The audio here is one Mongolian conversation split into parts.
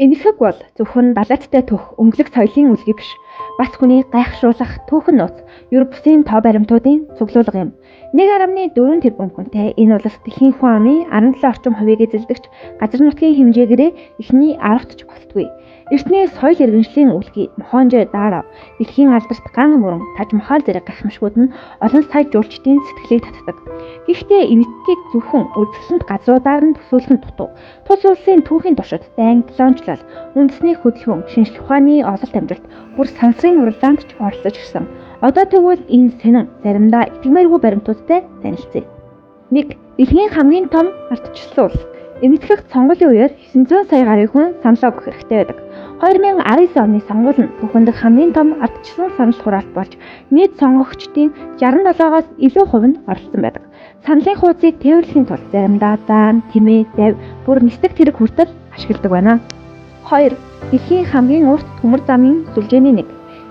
Энэхэг бол зөвхөн далайттай төх өнгөлөг соёлын үлгий биш. Бас хүний гайхшруулах түүхэн нууц, Европын тоо баримтуудын цуглуулга юм. 1.4 тэрбум хүнтэй энэ улс дэлхийн хүн амын 17 орчим хувийг эзэлдэгч газар нутгийн хэмжээгээрээ эхний 10-т ч болтгүй. Эртний соёл иргэншлийн үлгий Мохонжо-даро дэлхийн алдарт ган мөрөн Таж Махал зэрэг гахамшгууд нь олон сая жуулчдын сэтгэлийг татдаг. Гэхдээ энэтхгийг зөвхөн үзэсгэлэнт газруудаар нь төсөөлөх нь дутуу. Тус улсын түүхийн туршид дайн долоончлал, үндэсний хөдөлгөөн, шинжлэх ухааны ололт амжилт, бүр сансрын уралдаанд ч оролцож ирсэн. Одоо тэгвэл энэ сонин заримдаа итгэмээргүй баримтуудтай танилцъя. 1. Дэлхийн хамгийн том ардчилсан улс. Энэтхэгт сонгуулийн үеэр 900 сая гаруй хүн саналаа өгөх хэрэгтэй байдаг. 2019 оны сонгуул нь бүхэнд хамгийн том ардчилсан санал хураалт болж нийт сонгогчдын 67%-аас илүү хувь нь оролцсон байдаг. Саналын хуудсыг тээвэрлэхийн тулд заримдаа даан, тэмээ, зав, бүр нисдэг тэрэг хүртэл ашигладаг байна. 2. Дэлхийн хамгийн урт төмөр замын сүлжээний нэг.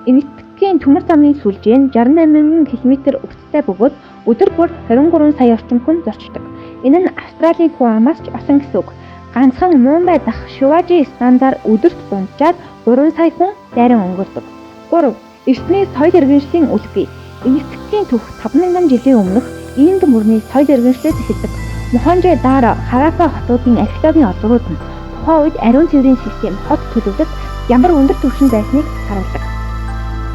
Энэтхэгийн төмөр замын сүлжээ нь 68,000 км өвчтөй бөгөөд өдөр бүр 23 сая орчим хүн зорчдог. Энэ нь Австралийн хүн амаас ч олон гэсэн үг. Ганцхан Мумбай дахь Шиважи стандарт өдөрт дунджаад 3 сая хүн дайран өнгөрдөг. 3. Эртний соёл иргэншлийн үлгий. Энэтхэгийн түүх 5,000 жилийн өмнөх Инд мөрний соёл иргэншлээс эхэлдэг. Мохонжо-даро Хараппа хотуудын археологийн олборууд нь тухайн үед ариун цэврийн систем хот төлөвлөлт ямар өндөр түвшин байсныг харуулдаг.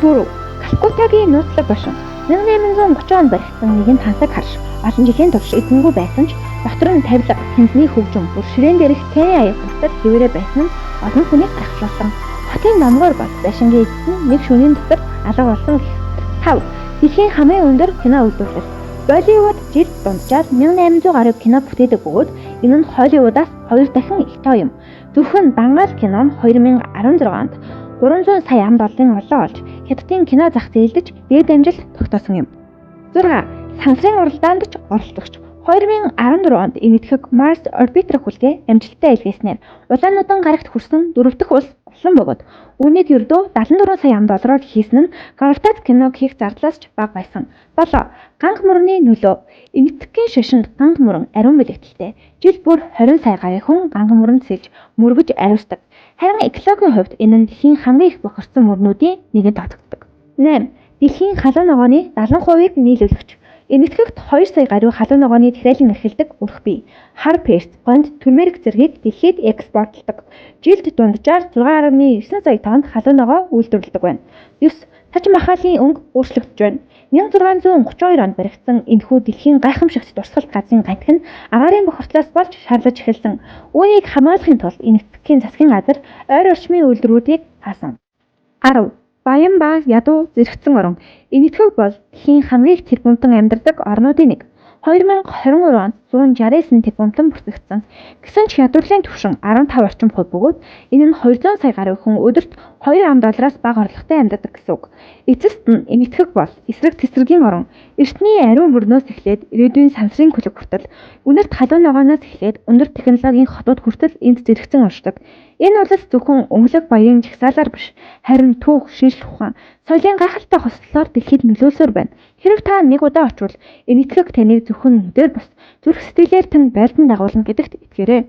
4. Калкуттагийн нууцлаг бошин 1830 онд баригдсан нэгэн тансаг харш олон жилийн турш эзэнгүй байсан ч дотор нь тавилга, тэмцний хөгжим, бүр ширээн дээрх Кени аяг хүртэл хэвээрээ байсан нь олон хүнийг гайхуулсан. Хотын номгоор бол байшингийн эзэд нь нэг шөнийн дотор алга болсон гэх. 5. Дэлхийн хамгийн өндөр кино үйлдвэрлэл. Болливуд жил дунджаар 1800 гаруй кино бүтээдэг бөгөөд энэ нь Холливуудаас 2 дахин их тоо юм. Зөвхөн Дангаал кино нь 2016 онд 300 сая $300 олоо олж Хятадын кино зах зээлдэж дээд амжилт тогтоосон юм. 6. Сансрын уралдаанд ч оролцогч. 2014 онд энэтхэг Марс орбитер хүлгээ амжилттай илгээснээр улаануудан гарагт хүрсэн 4 дахь улс болсон бөгөөд үүнийг ердөө $74 сая хийсэн нь гравитац киног хийх зардлаас ч бага байсан. 7. Ганг мөрний нөлөө. Энэтхэгийн шашинд ганг мөрөн ариун бэлэгдэлтэй. Жил бүр 20 сая гаруй хүн ганг мөрөнд сэлж мөргөж ариусдаг. Харин экологийн хувьд энэ нь дэлхийн хамгийн их бохирдсон мөрнүүдийн нэгэнд тооцогддог. 8. Дэлхийн халуун ногооны 70%-ийг нийлүүлэгч. Энэтхэгт 2 сая гаруй халуун ногооны тариалан эрхэлдэг өрх бий. Хар перс, гонд, турмерик зэргийг дэлхийд экспортлдог. Жилд дунджаар 6.9 сая тонн халуун ногоо үйлдвэрлэдэг байна. 9. Таж Махалын өнгө өөрчлөгдөж байна. 1632 онд баригдсан энэхүү дэлхийн гайхамшигт дурсгалт газрын гантх нь агаарын бохирдлоос болж шаарлаж эхэлсэн. Үүнийг хамгаалахын тулд энэтхэгийн засгийн газар ойр орчмын үйлдвэрүүдийг хаасан. 10. Баян ба ядуу зэрэгцэн орон. Энэтхэг бол дэлхийн хамгийн их тэрбумтан амьдардаг орнуудын нэг. 2023 онд 169 тэрбумтан бүртгэгдсэн. Гэсэн ч ядуурлын түвшин 15 орчим хувь бөгөөд энэ нь 200 сая гаруй хүн өдөрт $2 бага орлоготой амьдардаг гэсэн үг. Эцэст нь энэтхэг бол эсрэг тэсрэгийн орон. Эртний ариун мөрнөөс эхлээд ирээдүйн сансрын күлэг хүртэл үнэрт халуун ногооноос эхлээд өндөр технологийн хотууд хүртэл энд зэрэгцэн оршдог. Энэ улс зөвхөн өнгөлөг баярын жагсаалаар биш, харин түүх, шинжлэх ухаан, соёлын гайхалтай хослолоор дэлхийд нөлөөлсөөр байна. Хэрэв та нэг удаа очвол энэтхэг таныг зөвхөн нүдээр бус зүрх сэтгэлээр тань байлдан дагуулна гэдэгт итгээрэй.